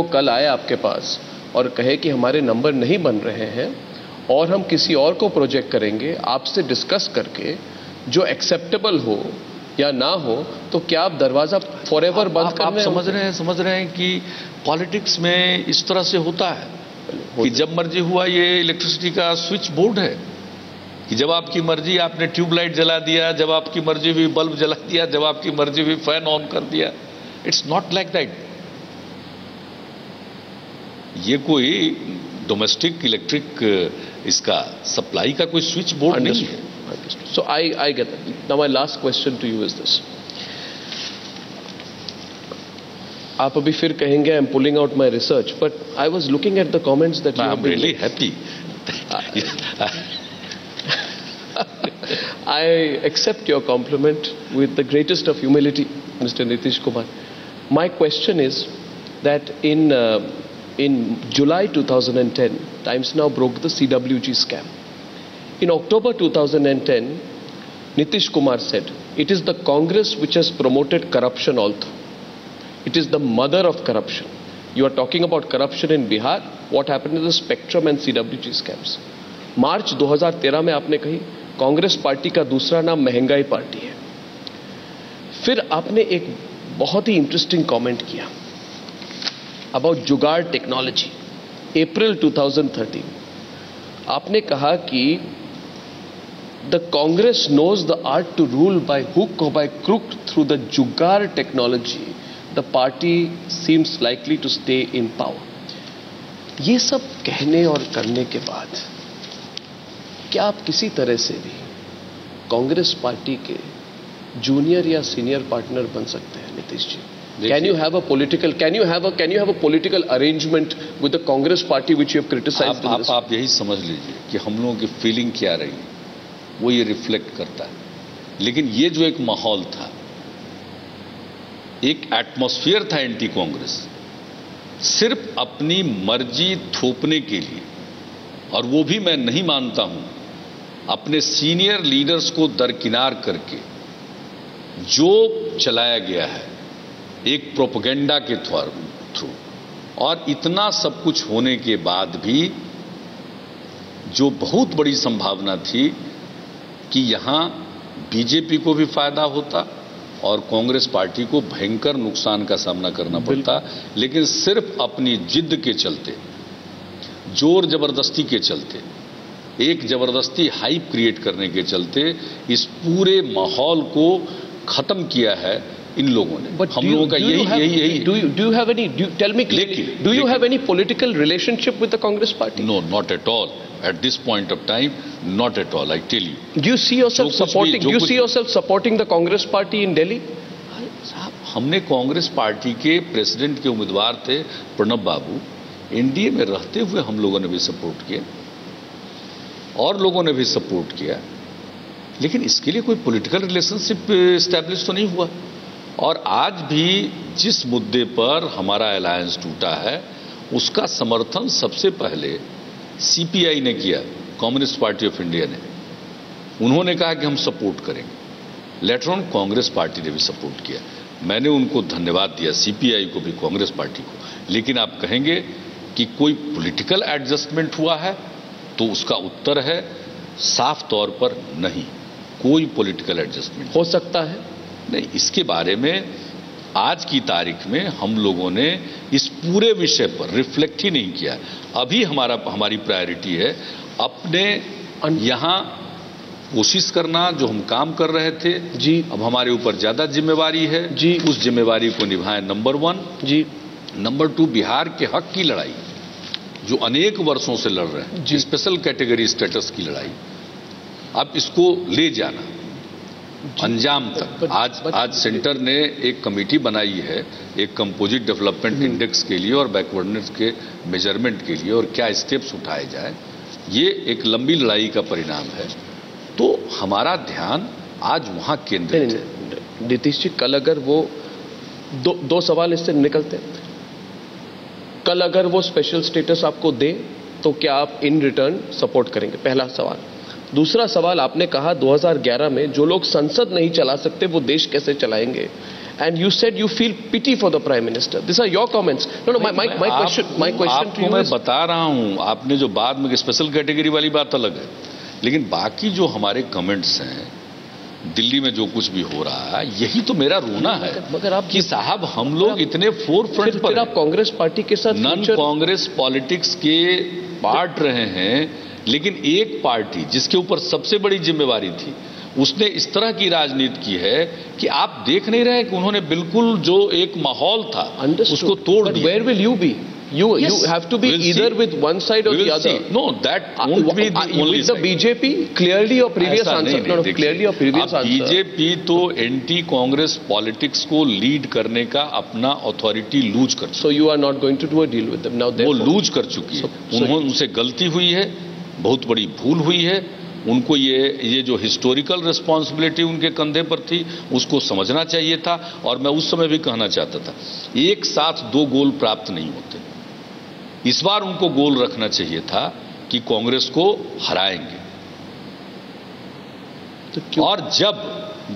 वो कल आए आपके पास और कहे कि हमारे नंबर नहीं बन रहे हैं और हम किसी और को प्रोजेक्ट करेंगे, आपसे डिस्कस करके जो एक्सेप्टेबल हो या ना हो, तो क्या आप दरवाजा फॉरएवर बंद कर रहे हैं? समझ रहे हैं कि पॉलिटिक्स में इस तरह से होता है कि जब मर्जी हुआ, ये इलेक्ट्रिसिटी का स्विच बोर्ड है कि जब आपकी मर्जी आपने ट्यूबलाइट जला दिया, जब आपकी मर्जी हुई बल्ब जला दिया, जब आपकी मर्जी हुई फैन ऑन कर दिया। It's not like that. ये कोई डोमेस्टिक इलेक्ट्रिक इसका सप्लाई का कोई स्विच बोर्ड नहीं है। So I get that. Now my last question to you is this. आप अभी फिर कहेंगे I'm pulling out my research, but I was looking at the comments that you have been. I'm really happy. I accept your compliment with the greatest of humility, Mr. Nitish Kumar. My question is that in July 2010, Times Now broke the CWG scam. In October 2010, Nitish Kumar said, "It is the Congress which has promoted corruption also. It is the mother of corruption." You are talking about corruption in Bihar. What happened in the Spectrum and CWG scams? मार्च 2013 में आपने कही Congress party का दूसरा नाम महंगाई party है। फिर आपने एक बहुत ही इंटरेस्टिंग कमेंट किया अबाउट जुगाड़ टेक्नोलॉजी। अप्रैल 2013 आपने कहा कि the Congress knows the art to rule by hook और by crook through the jugaad technology, the party seems likely to stay in power. ये सब कहने और करने के बाद क्या आप किसी तरह से भी कांग्रेस पार्टी के जूनियर या सीनियर पार्टनर बन सकते हैं, Nitish ji? Can you have a political arrangement with the Congress party which you have criticized? आप यही समझ लीजिए कि हम लोगों की फीलिंग क्या रही वो ये रिफ्लेक्ट करता है। लेकिन ये जो एक माहौल था, एक एटमॉस्फेयर था एंटी कांग्रेस, सिर्फ अपनी मर्जी थोपने के लिए, और वो भी मैं नहीं मानता हूं अपने सीनियर लीडर्स को दरकिनार करके जो चलाया गया है एक प्रोपेगेंडा के थ्रू, और इतना सब कुछ होने के बाद भी जो बहुत बड़ी संभावना थी कि यहां बीजेपी को भी फायदा होता और कांग्रेस पार्टी को भयंकर नुकसान का सामना करना पड़ता, लेकिन सिर्फ अपनी जिद के चलते, जोर जबरदस्ती के चलते, एक जबरदस्ती हाइप क्रिएट करने के चलते इस पूरे माहौल को खत्म किया है इन लोगों ने। हम लोगों का यही do you have any political relationship with the Congress party? No, not at all. At this point of time, not at all. I tell you. Do you see yourself supporting the Congress party in Delhi? साहब, हमने Congress party के president के उम्मीदवार थे प्रणब बाबू, NDA में रहते हुए हम लोगों ने भी सपोर्ट किया और लोगों ने भी सपोर्ट किया, लेकिन इसके लिए कोई पॉलिटिकल रिलेशनशिप एस्टैब्लिश तो नहीं हुआ। और आज भी जिस मुद्दे पर हमारा अलायंस टूटा है उसका समर्थन सबसे पहले सीपीआई ने किया, कम्युनिस्ट पार्टी ऑफ इंडिया ने। उन्होंने कहा कि हम सपोर्ट करेंगे। लेटर ऑन कांग्रेस पार्टी ने भी सपोर्ट किया। मैंने उनको धन्यवाद दिया, सीपीआई को भी, कांग्रेस पार्टी को। लेकिन आप कहेंगे कि कोई पॉलिटिकल एडजस्टमेंट हुआ है तो उसका उत्तर है साफ तौर पर नहीं, कोई पॉलिटिकल एडजस्टमेंट हो सकता है नहीं। इसके बारे में आज की तारीख में हम लोगों ने इस पूरे विषय पर रिफ्लेक्ट ही नहीं किया। अभी हमारी प्रायोरिटी है अपने यहां कोशिश करना, जो हम काम कर रहे थे जी, अब हमारे ऊपर ज्यादा जिम्मेवारी है जी, उस जिम्मेवारी को निभाएं, नंबर 1 जी। नंबर 2, बिहार के हक की लड़ाई जो अनेक वर्षों से लड़ रहे हैं, स्पेशल कैटेगरी स्टेटस की लड़ाई, अब इसको ले जाना अंजाम तक। आज सेंटर ने एक कमेटी बनाई है एक कंपोजिट डेवलपमेंट इंडेक्स के लिए और बैकवर्डनेस के मेजरमेंट के लिए, और क्या स्टेप्स उठाए जाए, ये एक लंबी लड़ाई का परिणाम है। तो हमारा ध्यान आज वहां केंद्रित है। नीतीश जी, कल अगर वो दो सवाल इससे निकलते हैं। कल अगर वो स्पेशल स्टेटस आपको दे तो क्या आप इन रिटर्न सपोर्ट करेंगे? पहला सवाल। दूसरा सवाल, आपने कहा 2011 में जो लोग संसद नहीं चला सकते वो देश कैसे चलाएंगे? and you said you feel pity for the Prime Minister. These are your comments. No, my question to you मैं is, बता रहा हूं, आपने जो बाद में स्पेशल कैटेगरी वाली बात अलग है, लेकिन बाकी जो हमारे कमेंट्स हैं, दिल्ली में जो कुछ भी हो रहा है, यही तो मेरा रोना है। मगर आप कि साहब हम लोग इतने फोर फ्रंट पर, आप कांग्रेस पार्टी के साथ नॉन कांग्रेस पॉलिटिक्स के पार्ट रहे हैं, लेकिन एक पार्टी जिसके ऊपर सबसे बड़ी जिम्मेवारी थी, उसने इस तरह की राजनीति की है कि आप देख नहीं रहे कि उन्होंने बिल्कुल जो एक माहौल था उसको तोड़ दिया। Where will you be? You have to be either with one side or the other. No, that won't be the only side. With the BJP, clearly your previous answer. No, clearly your previous answer. BJP तो anti Congress politics को lead करने का अपना authority loose कर चुकी है। So you are not going to do a deal with them now. वो loose कर चुकी है। उनसे गलती हुई है, बहुत बड़ी भूल हुई है। उनको ये जो हिस्टोरिकल रिस्पॉन्सिबिलिटी उनके कंधे पर थी, उसको समझना चाहिए था। और मैं उस समय भी कहना चाहता था, एक साथ 2 गोल प्राप्त नहीं होते। इस बार उनको गोल रखना चाहिए था कि कांग्रेस को हराएंगे, तो और जब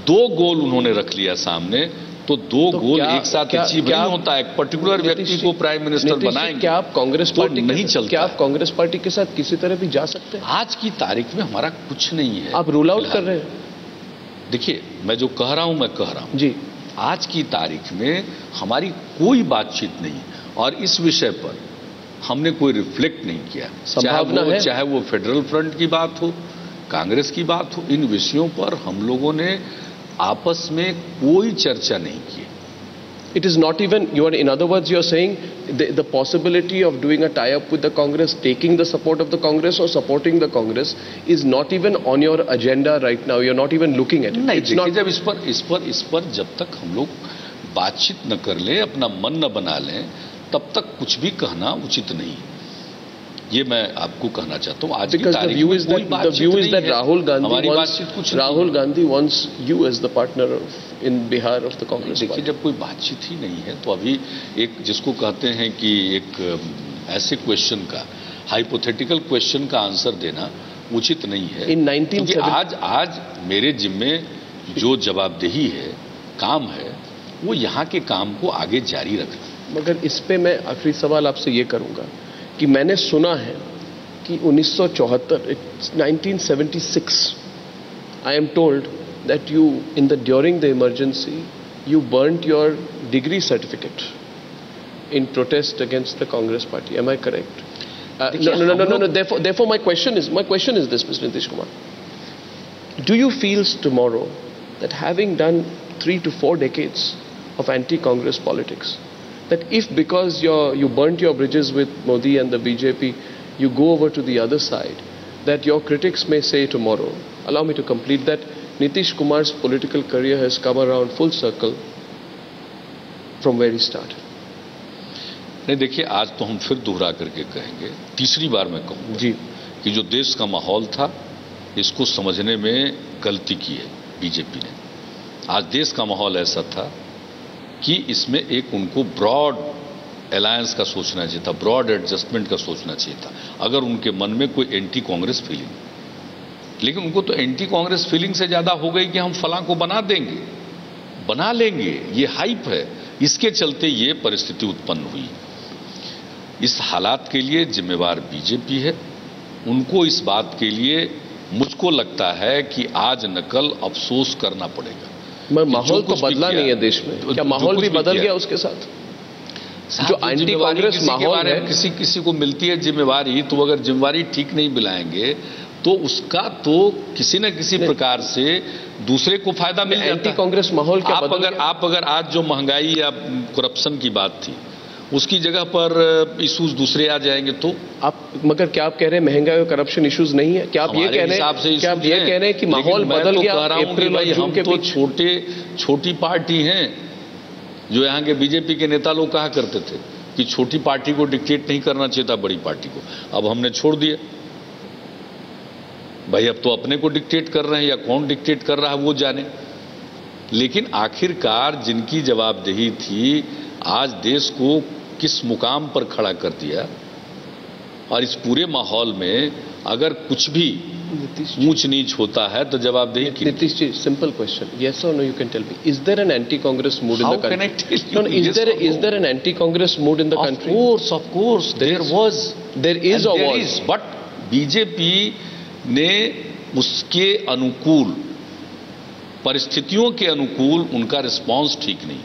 2 गोल उन्होंने रख लिया सामने, तो 2 गोल एक साथ अचीव नहीं होता। एक पर्टिकुलर व्यक्ति को प्राइम मिनिस्टर बनाएंगे, क्या आप कांग्रेस पार्टी नहीं चलता। क्या आप कांग्रेस पार्टी के साथ किसी तरह भी जा सकते हैं? आज की तारीख में हमारा कुछ नहीं है। आप रूल आउट कर रहे हैं? देखिए, मैं जो कह रहा हूं मैं कह रहा हूं जी। आज की तारीख में हमारी कोई बातचीत नहीं, और इस विषय पर हमने कोई रिफ्लेक्ट नहीं किया। चाहे वो फेडरल फ्रंट की बात हो, कांग्रेस की बात हो, इन विषयों पर हम लोगों ने आपस में कोई चर्चा नहीं की। It is not even, in other words, you are saying the possibility of doing a tie-up with the Congress, taking the support of the Congress or supporting the Congress is not even on your agenda right now. You are not even looking at it. नहीं, देखिए, जब इस पर जब तक हम लोग बातचीत न कर लें, अपना मन न बना लें, तब तक कुछ भी कहना उचित नहीं। ये मैं आपको कहना चाहता हूँ। आज की तारीख में कोई बातचीत नहीं है। हमारी बातचीत कुछ Rahul Gandhi wants you as the partner in Bihar of the Congress. देखिए, जब कोई बातचीत ही नहीं है, तो अभी एक जिसको कहते हैं कि एक ऐसे क्वेश्चन का, हाइपोथेटिकल क्वेश्चन का आंसर देना उचित नहीं है। In 1970 आज मेरे जिम्मे जो जवाबदेही है, काम है, वो यहाँ के काम को आगे जारी रखना। मगर इस पे मैं आखिरी सवाल आपसे ये करूंगा कि मैंने सुना है कि 1976 I am told that you during the emergency you burnt your degree certificate in protest against the Congress party. Am I correct? No. Therefore my question is this, Mr. Nitish Kumar. Do you feel tomorrow that having done 3 to 4 decades of anti-Congress politics, that if because you burnt your bridges with Modi and the BJP, you go over to the other side, that your critics may say tomorrow, allow me to complete that, Nitish Kumar's political career has come around full circle from where he started? नहीं, देखिए, आज तो हम फिर दोहरा करके कहेंगे, तीसरी बार मैं कहूँगा जी, कि जो देश का माहौल था, इसको समझने में गलती की है बीजेपी ने। आज देश का माहौल ऐसा था कि इसमें एक उनको ब्रॉड अलायंस का सोचना चाहिए था, ब्रॉड एडजस्टमेंट का सोचना चाहिए था, अगर उनके मन में कोई एंटी कांग्रेस फीलिंग। लेकिन उनको तो एंटी कांग्रेस फीलिंग से ज्यादा हो गई कि हम फलां को बना देंगे, बना लेंगे, ये हाइप है। इसके चलते ये परिस्थिति उत्पन्न हुई। इस हालात के लिए जिम्मेवार बीजेपी है। उनको इस बात के लिए मुझको लगता है कि आज न कल अफसोस करना पड़ेगा। माहौल तो बदला नहीं है देश में, क्या माहौल भी बदल गया उसके साथ? जो एंटी कांग्रेस माहौल है, किसी को मिलती है जिम्मेवारी, तो अगर जिम्मेवारी ठीक नहीं मिलाएंगे तो उसका तो किसी न किसी प्रकार से दूसरे को फायदा मिल जाता है। एंटी कांग्रेस माहौल क्या बदल गया? आप अगर आज जो महंगाई या करप्शन की बात थी, उसकी जगह पर इश्यूज दूसरे आ जाएंगे तो आप, मगर क्या आप कह रहे हैं महंगाई और करप्शन इश्यूज नहीं है? क्या आप ये कह रहे हैं कि माहौल बदल गया अप्रैल और जून के बीच? छोटी पार्टी हैं, जो यहाँ के बीजेपी के नेता लोग कहा करते थे कि छोटी पार्टी को डिक्टेट नहीं करना चाहिए था बड़ी पार्टी को। अब हमने छोड़ दिया भाई, अब तो अपने को डिक्टेट कर रहे हैं, या कौन डिक्टेट कर रहा है वो जाने। लेकिन आखिरकार जिनकी जवाबदेही थी, आज देश को किस मुकाम पर खड़ा कर दिया, और इस पूरे माहौल में अगर कुछ भी ऊंच नीच होता है तो जवाबदेही की। Nitish ji, simple question. Yes or no, you can tell me. Is there an anti-Congress mood in the country? How can I tell you? No, no, is there an anti-Congress mood in the country? Of course, there was. There is or was? But BJP ने उसके अनुकूल, परिस्थितियों के अनुकूल उनका response ठीक नहीं,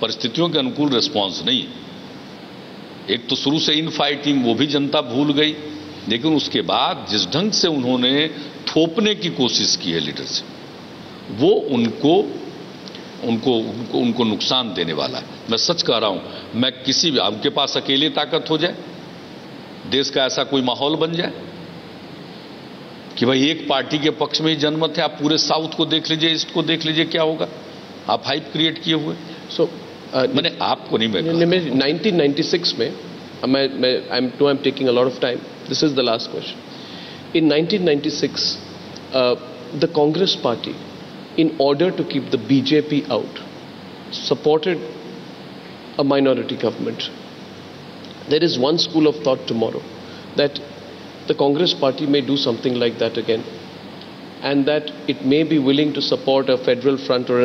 परिस्थितियों के अनुकूल रिस्पांस नहीं। एक तो शुरू से इन फाइटिंग वो भी जनता भूल गई, लेकिन उसके बाद जिस ढंग से उन्होंने थोपने की कोशिश की है लीडर से, वो उनको नुकसान देने वाला है। मैं सच कह रहा हूं, मैं किसी भी, आपके पास अकेले ताकत हो जाए, देश का ऐसा कोई माहौल बन जाए कि भाई एक पार्टी के पक्ष में ही जनमत है, आप पूरे साउथ को देख लीजिए, ईस्ट को देख लीजिए, क्या होगा? आप हाइप क्रिएट किए हुए। सो मैंने आपको नहीं, मैं 1996 में, I'm taking a lot of time. This is the last question. In 1996, the Congress party, in order to keep the BJP out, supported a minority government. There is one school of thought tomorrow that the Congress party may do something like that again, and that it may be willing to support a federal front or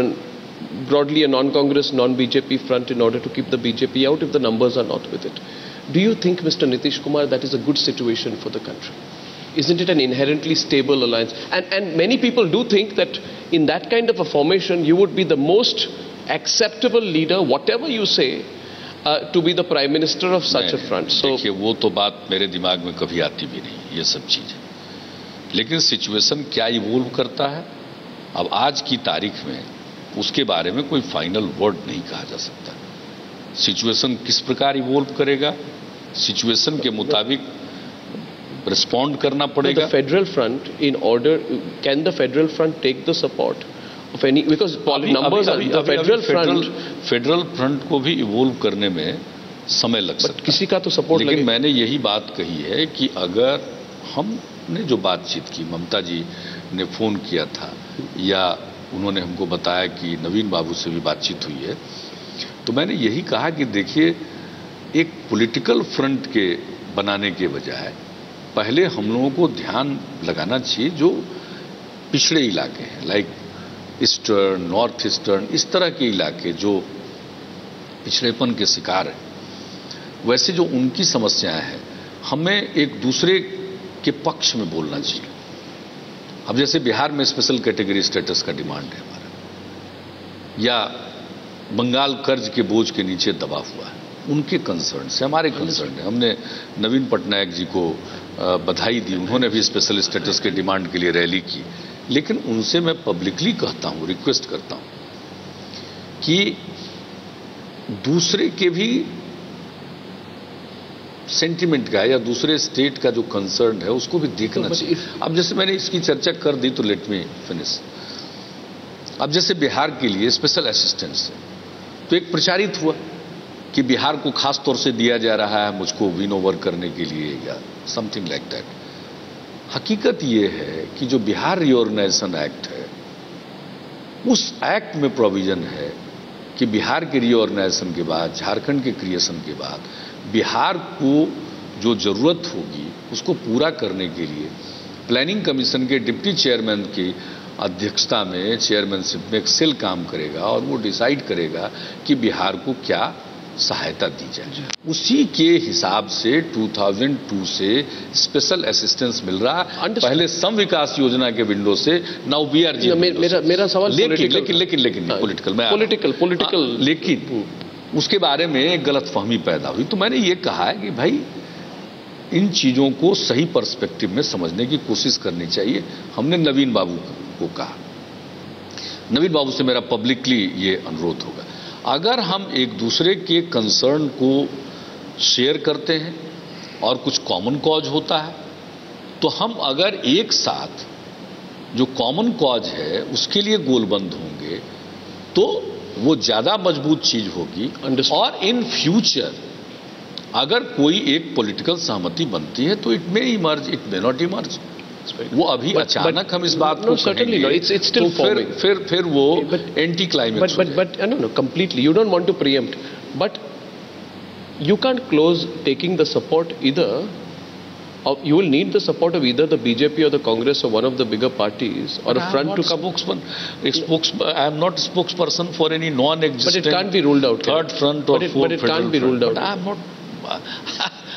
broadly a non-Congress, non-BJP front in order to keep the BJP out if the numbers are not with it. Do you think, Mr. Nitish Kumar, that is a good situation for the country? Isn't it an inherently stable alliance? And many people do think that in that kind of a formation, you would be the most acceptable leader, whatever you say, to be the Prime Minister of such a front. So, देखिए, वो तो बात मेरे दिमाग में कभी आती भी नहीं, ये सब चीजें। लेकिन सिचुएशन क्या इवोल्व करता है, अब आज की तारीख में उसके बारे में कोई फाइनल वर्ड नहीं कहा जा सकता। सिचुएशन किस प्रकार इवोल्व करेगा, सिचुएशन के मुताबिक रिस्पॉन्ड करना पड़ेगा। The Federal Front, in order, can the Federal Front take the support of any, because numbers are the Federal Front, federal front को भी इवोल्व करने में समय लग सकता है, किसी का तो सपोर्ट लेकिन मैंने यही बात कही है कि अगर हमने जो बातचीत की, ममता जी ने फोन किया था या उन्होंने हमको बताया कि नवीन बाबू से भी बातचीत हुई है, तो मैंने यही कहा कि देखिए, एक पॉलिटिकल फ्रंट के बनाने के बजाय पहले हम लोगों को ध्यान लगाना चाहिए जो पिछड़े इलाके हैं, लाइक ईस्टर्न, नॉर्थ ईस्टर्न, इस तरह के इलाके जो पिछड़ेपन के शिकार हैं, वैसे जो उनकी समस्याएं हैं, हमें एक दूसरे के पक्ष में बोलना चाहिए। अब जैसे बिहार में स्पेशल कैटेगरी स्टेटस का डिमांड है हमारा, या बंगाल कर्ज के बोझ के नीचे दबा हुआ है, उनके कंसर्न से हमारे कंसर्न है। हमने नवीन पटनायक जी को बधाई दी, उन्होंने भी स्पेशल स्टेटस के डिमांड के लिए रैली की, लेकिन उनसे मैं पब्लिकली कहता हूं, रिक्वेस्ट करता हूं कि दूसरे के भी सेंटिमेंट का या दूसरे स्टेट का जो कंसर्न है उसको भी देखना चाहिए। अब जैसे मैंने इसकी चर्चा कर दी, तो लेट मी फिनिश। अब जैसे बिहार के लिए स्पेशल असिस्टेंस, तो एक प्रचारित हुआ कि बिहार को खास तौर से दिया जा रहा है मुझको विन ओवर करने के लिए या समथिंग लाइक दैट। हकीकत यह है कि जो बिहार रीऑर्गेनाइजेशन एक्ट है, उस एक्ट में प्रोविजन है कि बिहार के रीऑर्गेनाइजेशन के बाद, झारखंड के क्रिएशन के बाद, बिहार को जो जरूरत होगी उसको पूरा करने के लिए प्लानिंग कमीशन के डिप्टी चेयरमैन की अध्यक्षता में, चेयरमैनशिप में एक सेल काम करेगा और वो डिसाइड करेगा कि बिहार को क्या सहायता दी जाए। उसी के हिसाब से 2002 से स्पेशल असिस्टेंस मिल रहा है, पहले सम विकास योजना के विंडो से, नाउ बीआरजी। मेरा सवाल लेकिन पॉलिटिकल, लेकिन उसके बारे में एक गलतफहमी पैदा हुई। तो मैंने ये कहा है कि भाई इन चीजों को सही पर्सपेक्टिव में समझने की कोशिश करनी चाहिए। हमने नवीन बाबू को कहा, नवीन बाबू से मेरा पब्लिकली ये अनुरोध होगा, अगर हम एक दूसरे के कंसर्न को शेयर करते हैं और कुछ कॉमन कॉज होता है, तो हम अगर एक साथ जो कॉमन कॉज है उसके लिए गोलबंद होंगे तो वो ज्यादा मजबूत चीज होगी। और इन फ्यूचर अगर कोई एक पॉलिटिकल सहमति बनती है तो it may emerge, it may not emerge. वो अभी अचानक हम इस बात को कहेंगे, फिर वो anti climax. But no, completely. You don't want to preempt, but you can't close taking the support either You will need the support of either the BJP or the Congress or one of the bigger parties or a front to come. I am not spokesperson for any non-existent. But it can't be ruled out. Third front or fourth. But it can't be ruled out. But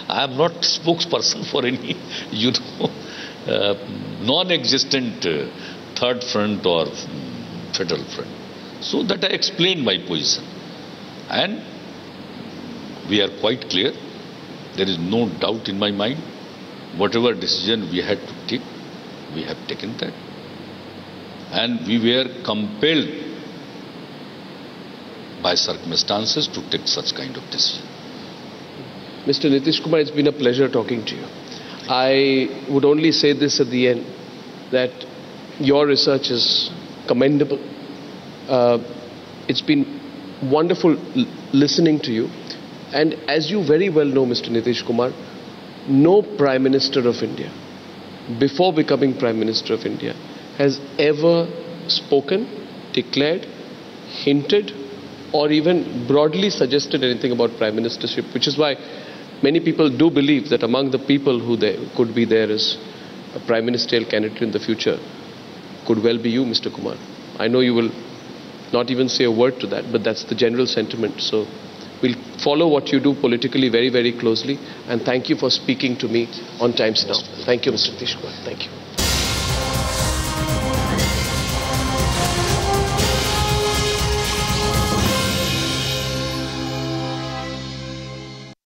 I am not spokesperson for any, non-existent third front or federal front. So that I explained my position, and we are quite clear. There is no doubt in my mind. Whatever decision we had to take, we have taken that. And we were compelled by circumstances to take such kind of decision. Mr. Nitish Kumar, it's been a pleasure talking to you. I would only say this at the end, that your research is commendable. It's been wonderful listening to you. And as you very well know, Mr. Nitish Kumar, no Prime Minister of India, before becoming Prime Minister of India, has ever spoken, declared, hinted, or even broadly suggested anything about Prime Ministership, which is why many people do believe that among the people who could be there as a Prime Ministerial candidate in the future could well be you, Mr. Kumar. I know you will not even say a word to that, but that's the general sentiment. So we'll follow what you do politically very, very closely. And thank you for speaking to me on Times Now. Thank you, Mr. Nitish Kumar. Thank you.